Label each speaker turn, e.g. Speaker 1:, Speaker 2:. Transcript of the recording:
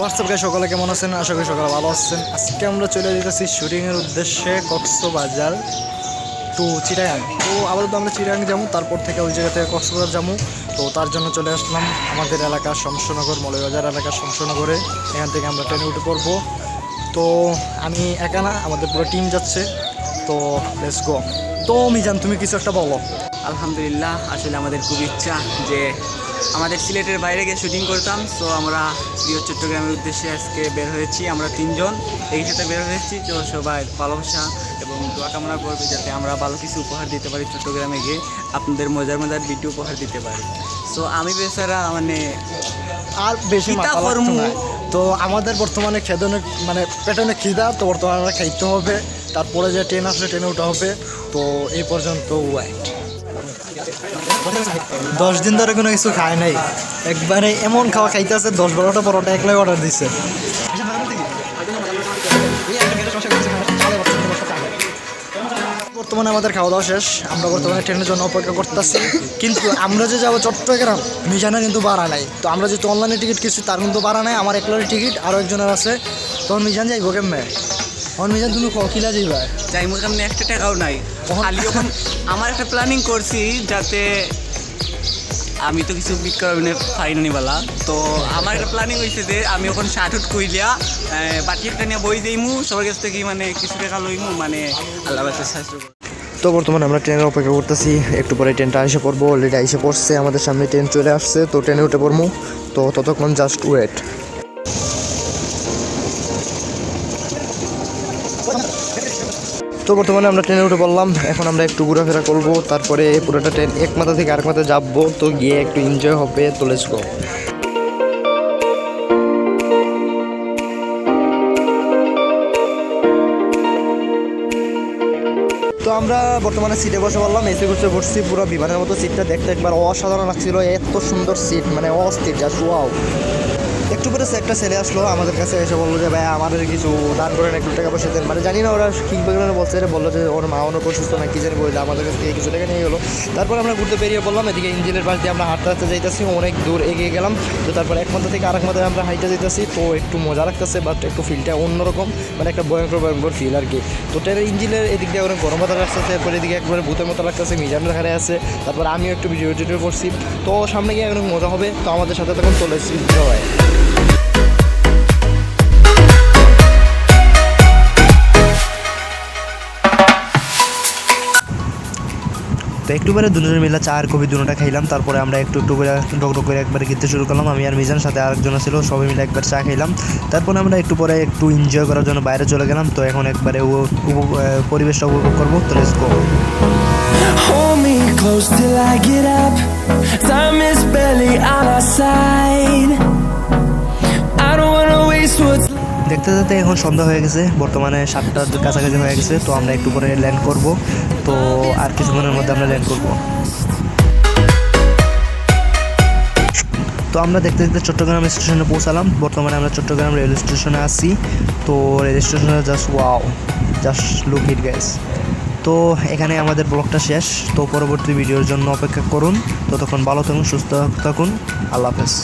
Speaker 1: WhatsApp guys, সকালে কেমন আছেন? আশা করি সকালে ভালো আছেন। আজকে আমরা চলে যেতেছি শুটিংয়ের উদ্দেশ্যে কক্সবাজার টু চিটাগাং। তো আপাতত আমরা চিটাগাং যাবো, তারপর থেকে ওই জায়গা থেকে কক্সবাজার যাবো। তো তার জন্য চলে আসলাম আমাদের এলাকার শমশনগর, মৌলভীবাজার এলাকার শমশনগরে। এখান থেকে আমরা ট্রেনে উঠে পড়বো। তো আমি একা না, আমাদের পুরো টিম যাচ্ছে। তো লেটস গো। তো মিজান, তুমি কিছু একটা বলো।
Speaker 2: আলহামদুলিল্লাহ, আসলে আমাদের খুব ইচ্ছা যে আমাদের সিলেটের বাইরে গিয়ে শুটিং করতাম। সো আমরা প্রিয় চট্টগ্রামের উদ্দেশ্যে আজকে বের হয়েছি। আমরা 3 জন একসাথে বের হয়েছি। তো সবাই ভালোবাসা এবং দোয়া কামনা করবে যাতে আমরা ভালো কিছু উপহার দিতে পারি, চট্টগ্রামে গিয়ে আপনাদের মজার মজার ভিডিও উপহার দিতে পারি। সো আমি বেচারা
Speaker 1: আর বেশি মাথা লাগতো না। তো আমাদের বর্তমানে খেদনে পেটে অনেক খিদা, তো বর্তমানে আমরা খাইতে হবে। তারপরে যে ট্রেন আসলে ট্রেনে উঠা হবে। তো এই পর্যন্ত 10 দিন ধরে কোনো কিছু খায় নাই, একবারে এমন খাওয়া খাইতে আছে। 10-12টা পরোটা একলাই অর্ডার দিচ্ছে। বর্তমানে আমাদের খাওয়া দাওয়া শেষ। আমরা বর্তমানে ট্রেনের জন্য অপেক্ষা করতেছি। কিন্তু আমরা যে যাবো চট্টগ্রাম, মিজানের কিন্তু ভাড়া নাই। তো আমরা যেহেতু অনলাইনে টিকিট কিনছি, তার কিন্তু ভাড়া নাই। আমার একলারই টিকিট, আরও একজনের আছে। তখন মিজান যাইব কেমনে? এখন মিজান তুমি কিলা যাইবা?
Speaker 2: যাইমো কেমনি, একটা টাকাও নাই খালি। এখন আমার একটা প্ল্যানিং করছি যাতে আমি তো কিছু বিক করাবি ফাইনানিওয়ালা। তো আমার একটা প্ল্যানিং হয়েছে যে আমি এখন শার্ট কইলিয়া বাকি একটা নিয়ে বই দিইমু, সবার কাছ থেকে কিছু টাকা লইমু, আল্লাহ বাচ্চা শাস্ত্র।
Speaker 1: তো বর্তমানে আমরা ট্রেনের অপেক্ষা করতেছি। একটু পরে ট্রেনটা এসে পড়বো। অলরেডি এসে পড়ছে, আমাদের সামনে ট্রেন চলে আসছে। তো ট্রেনে উঠে পড়বো। তো ততক্ষণ জাস্ট ওয়েট। তো বর্তমানে আমরা ট্রেনে উঠে পড়লাম। এখন আমরা একটু ঘোরাফেরা করবো, তারপরে পুরোটা ট্রেন এক মাথা থেকে আরেক মাথা যাবো। তো গিয়ে একটু এনজয় হবে। তো লেটস গো। তো আমরা বর্তমানে সিটে বসে পড়লাম। এসি করতে বসছি, পুরো বিমানের মতো। সিটটা দেখতে একবার অসাধারণ লাগছিল, এত সুন্দর সিট, অস্থির, জাস্ট ওয়াও। একটু পরে একটা ছেলে আসলো আমাদের কাছে, এসে বললো যে ভাই আমাদের কিছু দান করেন, একটু টাকা পয়সা দেন। জানি না ওরা কী বলছে, বললো যে ওর মা অনেক অসুস্থ না কি জানি বললো, আমাদের কাছ থেকে কিছু টাকা নিয়ে গেলো। তারপর আমরা ঘুরতে বেরিয়ে পড়লাম। এদিকে ইঞ্জিনের পাশ দিয়ে আমরা হাঁটতে হাঁটতে যাইতেছি, অনেক দূর এগিয়ে গেলাম। তো তারপর এক মাথা থেকে আরেক মাথায় আমরা হাইটে যেতেছি। তো একটু মজা লাগতেছে, বাট একটু ফিলটা অন্যরকম, একটা ভয়ঙ্কর ফিল আর কি। তো ট্রেনের ইঞ্জিনের এদিক দিয়ে অনেক গরম মাথা লাগতেছে। এরপর এদিকে একবারে ভূতের মতো লাগতেছে, মিজানের ধারে আছে। তারপর আমিও একটু ভিডিও করছি। তো সামনে গিয়ে অনেক মজা হবে। তো আমাদের সাথে তখন চলে এসেছি হয়। তো একটু পরে দুজনে মিলে চা আর কফি দুটোটা খাইলাম। তারপরে আমরা একটু করে ডক করে একবারে গিতে শুরু করলাম। আমি আর মিজান, সাথে আরেকজন ছিল, সবাই মিলে একবার চা খাইলাম। তারপরে আমরা একটু পরে একটু এনজয় করার জন্য বাইরে চলে গেলাম। তো এখন একবারে পরিবেশটা উপভোগ করবো। তো let's go.
Speaker 3: Hold me close till I get up. Time is barely on our side. I don't wanna waste what's left.
Speaker 1: দেখতে দেখতে এখন সন্ধ্যা হয়ে গেছে, বর্তমানে 7টার কাছাকাছি হয়ে গেছে। তো আমরা একটু পরে ল্যান্ড করব। তো আর কিছুক্ষণের মধ্যে আমরা ল্যান্ড করব। তো আমরা দেখতে দেখতে চট্টগ্রাম স্টেশনে পৌঁছালাম। বর্তমানে আমরা চট্টগ্রাম রেল স্টেশনে আছি। তো রেল স্টেশনে জাস্ট ওয়াও, জাস্ট লুক ইট গাইস। তো এখানে আমাদের ব্লগটা শেষ। তো পরবর্তী ভিডিওর জন্য অপেক্ষা করুন। ততক্ষণ ভালো থাকুন, সুস্থ থাকুন। আল্লাহ হাফেজ।